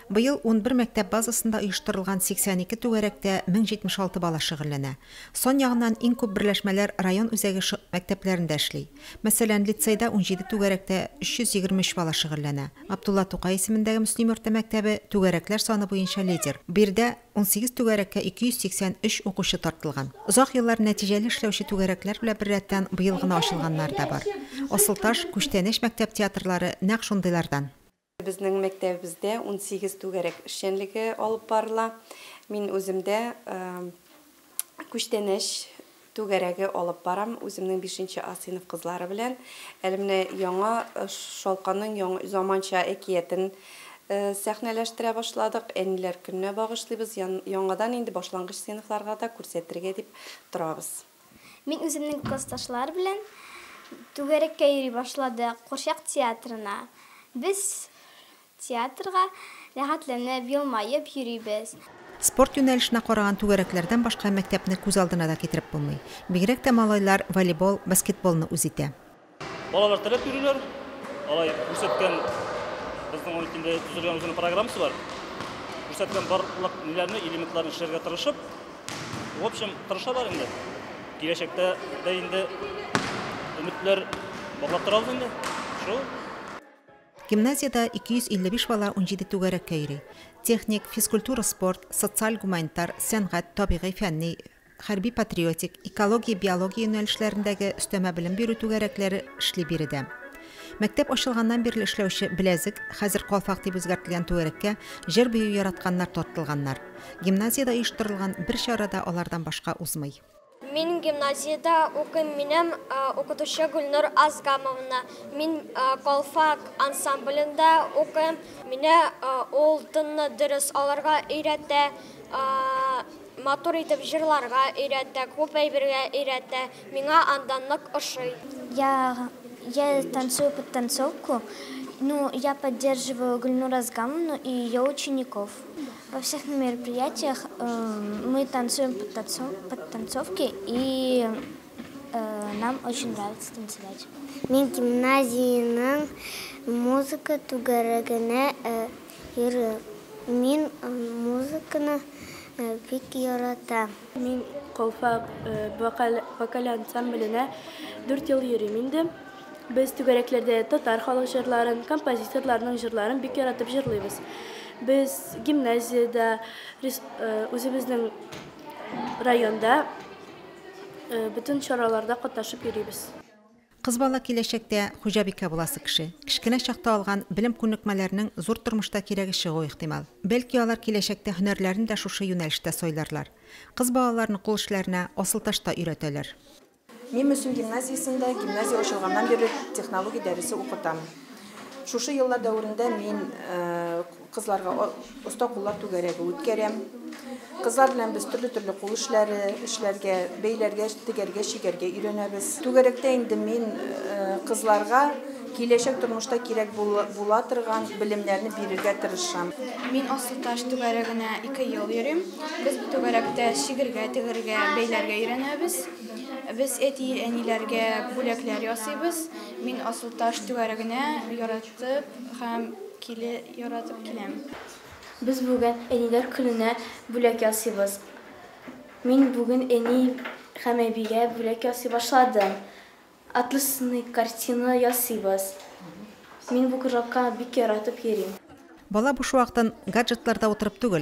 Быел 11 мәктәп базасында оештырылган 82 түгәрәктә 1076 бала шөгыльләнә. Сон ягыннан иң күп берләшмәләр район үзәге мәктәпләрендә эшли. Мәсәлән, лицейда 17 түгәрәктә 323 бала шөгыльләнә. Абдулла Тукай исемендәге Мөслим орта мәктәбе түгәрәкләр саны буенча лидер. Бирдә 18 түгәрәккә 283 укучы тартылган. Узак еллар нәтиҗәле эшләүче түгәрәкләр белән беррәттән быел гына ачылганнар да бар. Асылташ, Күчтәнәш мәктәп театрлары нәкъ шундыйлардан. Безнең мәктәбебездә 18 түгәрәк эшчәнлеге алып барыла. Мин үземдә Күчтәнәш түгәрәге алып барам, үземнең 5нче А сыйныф кызлары белән. Әле менә яңа Шалканның яңа заманча әкиятен сәхнәләштерә башладык. Әниләр көненә багышлыйбыз. Яңадан инде башлангыч сыйныфларга да күрсәтергә дип торабыз. Мин үземнең классташлар белән түгәрәккә йөри башладык, Курчак театрына. Без театрга рәхәтләнеп, елмаеп йөрибез. Спорт юнәлешенә караган түгәрәкләрдән башка мәктәпне күз алдына да китереп булмый. Бигрәк тә малайлар волейбол, баскетболны үз итә. Балалар теләп йөриләр. Алай күрсәткән безнең өлкәдә төзелгән үзенең программасы бар. Күрсәткән барлык ниләрне, элементларны эшләргә тырышып, в общем, тырышалар инде. Киләчәктә дә инде өметләр баглап торабыз инде. Шу Гимназиядә 255 бала 17 түгәрәккә йөри. Техник, физкультура, спорт, социаль гуманитар, сәнгать, табигый фәнни, хәрби патриотик, экология, биология юнәлешләрендәге өстәмә белем бирү түгәрәкләре эшли биредә. Мәктәп ачылганнан бирле эшләүче Беләзек, хәзер Калфак дип үзгәртелгән түгәрәккә җыр бию яратканнар тартылганнар. Гимназиядә оештырылган бер чарада алардан башка узмый. Мин гимназиядә укыйм, минем укытучы Гөлнур Азгамовна. Мин Калфак ансамблендә укыйм. Мине ул тынны дөрес алырга өйрәтә, матур итеп җырларга өйрәтә, күп әйбергә өйрәтә. Миңа анданлык ошый. Я танцую под танцовку. Я поддерживаю Гульнуру Азгамовну и ее учеников. Во всех мероприятиях мы танцуем под танцовки, и нам очень нравится танцевать. Мен гимназияның музыка түгәрәгенә йөрим. Мин музыканы бик яратам. Мин Калфак вокаль ансамбленә 4 ел йөрим инде. Без түгәрәкләрдә татар халык җырларын, композиторларның җырларын бик яратып җырлыйбыз. Без гимназиядә үзебезнең районда бөтен чараларда катнашып йөрибез. Кыз бала киләчәктә хуҗабикә буласы кеше. Кичкенә чакта алган белем күнекмәләренең зур тормышта кирәге чыгу ихтимал. Бәлки алар киләчәктә һөнәрләрен дә шушы юнәлештә сайларлар. Кыз балаларны кул эшләренә Асылташта өйрәтәләр. Мин Мөслим гимназиясендә гимназия ачылганнан бирле технология дәресе укытам. Шушы еллар дәврендә мин кызларга оста куллар түгәрәге үткәрәм. Кызлар белән без төрле кул эшләргә, бәйләргә, тегәргә, шигәргә өйрәнәбез. Түгәрәктә инде мин кызларга киләчәк тормышта кирәк була торган белемнәрне бирергә тырышам. Мин Асылташ түгәрәгенә 2 ел йөрим. Без бу түгәрәктә шигергә, тегәргә, бәйләргә өйрәнәбез. Без әниләргә бүләкләр ясыйбыз. Мин Асылташ түгәрәгенә яратып һәм яратып киләм. Без бүген әниләр көненә бүләк ясыйбыз. Мин бүген әни һәм әбигә бүләк ясый башладым. Атласны картина ясыйбыз. Мин бу кружокка бик яратып йөрим. Бала буш вакытын гаджетларда утырып түгел,